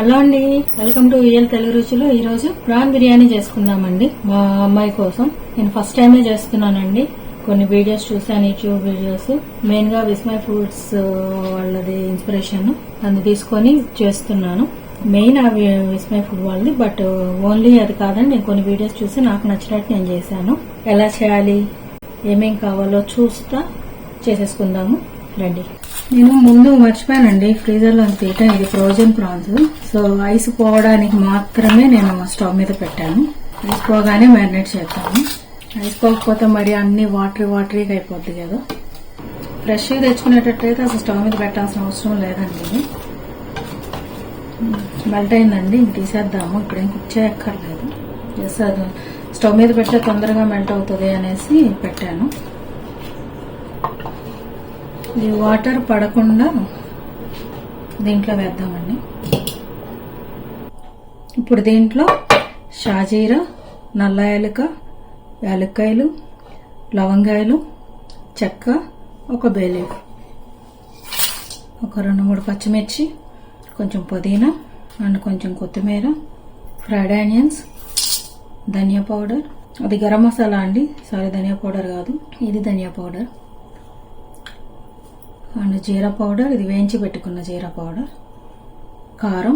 Hello అండి, welcome to VL Telugu రుచులు. ఈ రోజు ప్రాన్ బిర్యానీ చేసుకుందామండి మా అమ్మాయి కోసం. నేను ఫస్ట్ టైమే చేస్తున్నానండి. కొన్ని వీడియోస్ చూసాను, యూట్యూబ్ వీడియోస్. మెయిన్ గా విస్మయ్ ఫుడ్స్ వాళ్ళది ఇన్స్పిరేషన్ అది తీసుకొని చేస్తున్నాను. మెయిన్ ఆ విస్మయ్ ఫుడ్ వాళ్ళది, బట్ ఓన్లీ అది కాదండి. నేను కొన్ని వీడియోస్ చూసి నాకు నచ్చినట్టు నేను చేశాను. ఎలా చేయాలి, ఏమేం కావాలో చూస్తా చేసేసుకుందాము రండి. నేను ముందు మర్చిపోయానండి ఫ్రీజర్ లో తీయటం. ఇది ఫ్రోజన్ ప్రాన్స్. సో ఐస్ పోవడానికి మాత్రమే నేను స్టవ్ మీద పెట్టాను. ఐస్ పోగానే మ్యారినేట్ చేస్తాను. ఐస్ పోకపోతే మరి అన్ని వాటరీగా అయిపోద్ది కదా. ఫ్రెష్ తెచ్చుకునేటట్టయితే అసలు స్టవ్ మీద పెట్టాల్సిన అవసరం లేదండి. మెల్ట్ అయిందండి, ఇంక తీసేద్దాము. ఇప్పుడేం కుక్ చేయక్కర్లేదు. జస్ట్ అది స్టవ్ మీద పెడితే తొందరగా మెల్ట్ అవుతుంది అనేసి పెట్టాను. ఈ వాటర్ పడకుండా దీంట్లో వేద్దామండి. ఇప్పుడు దీంట్లో షాజీరా, నల్ల యాలక, యాలక్కాయలు, లవంగాయలు, చెక్క, ఒక బే లీఫ్, ఒక 2-3 పచ్చిమిర్చి, కొంచెం పుదీనా అండ్ కొంచెం కొత్తిమీర, ఫ్రైడ్ ఆనియన్స్, ధనియా పౌడర్, అది గరం మసాలా అండి, సారీ ధనియా పౌడర్ కాదు, ఇది ధనియా పౌడర్, అండ్ జీరా పౌడర్, ఇది వేయించి పెట్టుకున్న జీరా పౌడర్, కారం,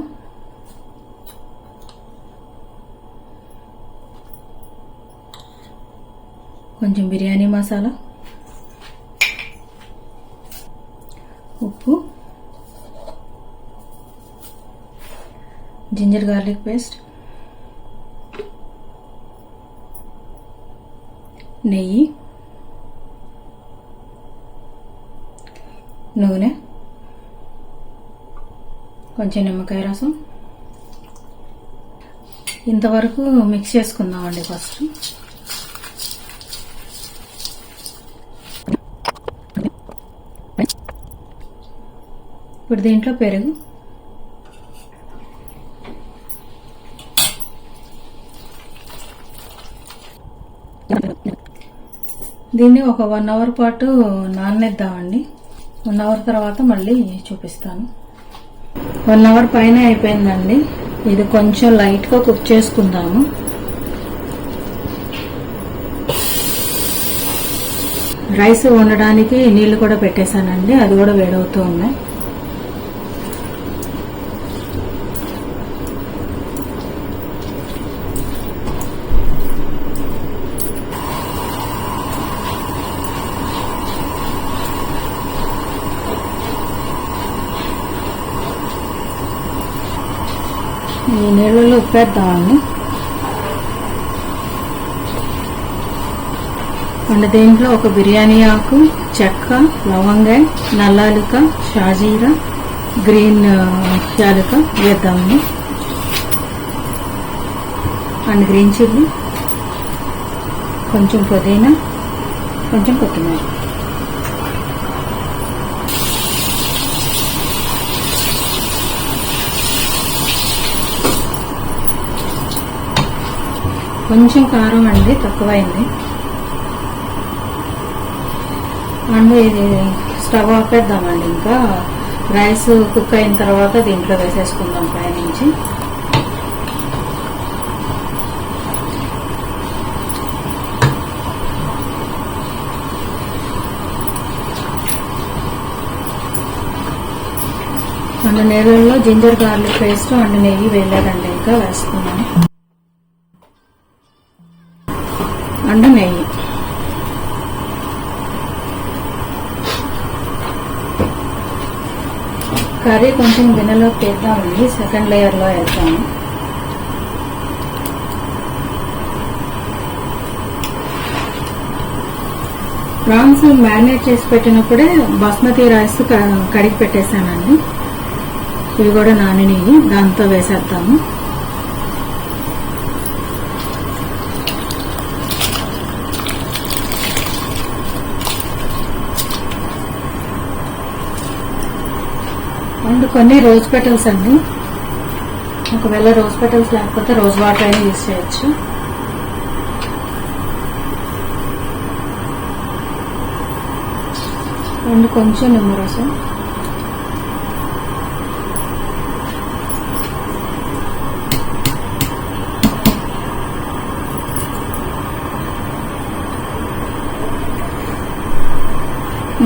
కొంచెం బిర్యానీ మసాలా, ఉప్పు, జింజర్ గార్లిక్ పేస్ట్, నెయ్యి, నూనె, కొంచెం నిమ్మకాయ రసం. ఇంతవరకు మిక్స్ చేసుకుందామండి ఫస్ట్. ఇప్పుడు దీంట్లో పెరుగు, దీన్ని ఒక 1 అవర్ పాటు నాననిద్దామండి. 1 అవర్ తర్వాత మళ్ళీ చూపిస్తాను. 1 అవర్ పైన అయిపోయిందండి. ఇది కొంచెం లైట్ గా కుక్ చేసుకుందాము. రైస్ వండడానికి నీళ్లు కూడా పెట్టేశానండి, అది కూడా వేడవుతూ ఉన్నాయి. ఈ నీళ్ళలో ఉప్పేద్దామండి. అండ్ దీంట్లో ఒక బిర్యానీ ఆకు, చెక్క, లవంగాయ, నల్లాలిక, షాజీరా, గ్రీన్ యాలక వేద్దామండి. అండ్ గ్రీన్ చిల్లీ, కొంచెం పుదీనా, కొంచెం కొత్తిమీర. కొంచెం కారం అండి, తక్కువైంది. అండ్ ఇది స్టవ్ ఆపేద్దామండి. ఇంకా రైస్ కుక్ అయిన తర్వాత దీంట్లో వేసేసుకుందాం పైనుంచి. అండ్ నీళ్ళల్లో జింజర్ గార్లిక్ పేస్ట్ అండ్ నెయ్యి వేయలేదండి, ఇంకా వేసుకున్నాను. అండ్ నెయ్యి. కర్రీ కొంచెం గిన్నెలో తీద్దామండి, సెకండ్ లేయర్లో వేద్దాము. ప్రాన్స్ మ్యారినేట్ చేసి పెట్టినప్పుడే బాస్మతి రైస్ కడిగి పెట్టేశానండి. ఇవి కూడా నానినవి, దాంతో వేసేద్దాము. అండ్ కొన్ని రోజ్ పెటల్స్ అండి. ఒకవేళ రోజ్ పెటల్స్ లేకపోతే రోజ్ వాటర్ అయినా యూజ్ చేయొచ్చు. అండ్ కొంచెం నిమ్మరసం,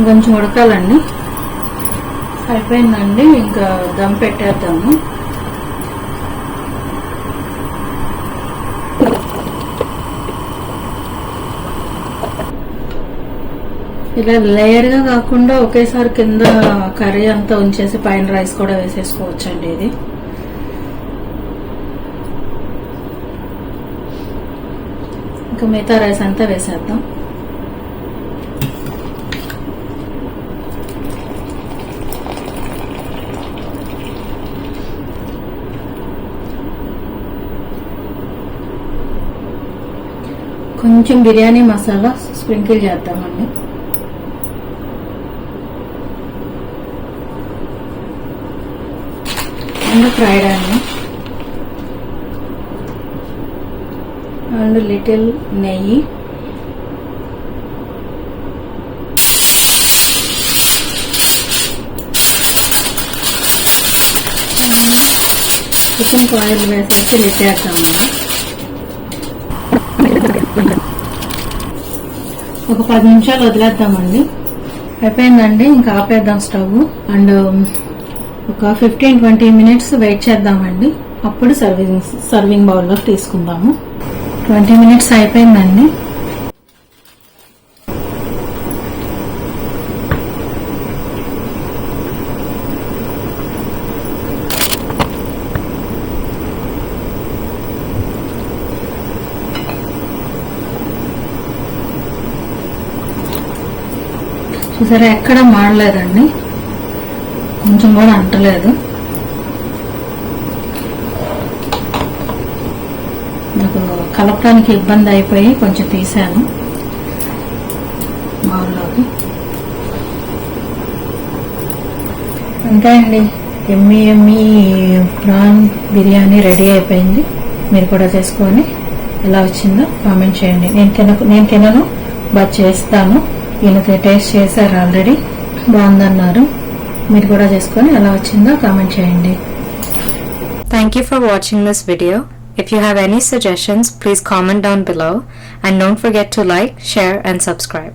ఇంకొంచెం ఉడకాలండి. అయిపోయిందండి, ఇంకా దమ్ పెట్టేద్దాము. ఇలా లేయర్గా కాకుండా ఒకేసారి కింద కర్రీ అంతా ఉంచేసి పైన రైస్ కూడా వేసేసుకోవచ్చండి. ఇది ఇంకా మిగతా రైస్ అంతా వేసేద్దాం. కొంచెం బిర్యానీ మసాలా స్ప్రింకిల్ చేద్దామండి. And fried onion and little నెయ్యి, చికెన్ ఆయిల్ వేసేసి లిట్టేద్దామండి. ఒక 10 నిమిషాలు వదిలేద్దామండి. అయిపోయిందండి, ఇంకా ఆపేద్దాం స్టవ్. అండ్ ఒక 15-20 మినిట్స్ వెయిట్ చేద్దామండి. అప్పుడు సర్వింగ్ బౌల్లో తీసుకుందాము. 20 మినిట్స్ అయిపోయిందండి. చూసారా, ఎక్కడ మాడలేదండి, కొంచెం కూడా అంటలేదు. నాకు కలపడానికి ఇబ్బంది అయిపోయి కొంచెం తీసాను బౌల్లోకి. అంతే అండి, ఎమ్మి ప్రాన్ బిర్యానీ రెడీ అయిపోయింది. మీరు కూడా చేసుకొని ఎలా వచ్చిందో కామెంట్ చేయండి. నేను తినను, బట్ చేస్తాను. ఈయనకి టేస్ట్ చేశారు, ఆల్రెడీ బాగుందన్నారు. మీరు కూడా చేసుకొని ఎలా వచ్చిందో కామెంట్ చేయండి. Thank you for watching this video. If you have any suggestions, please comment down below and don't forget to like, share and subscribe.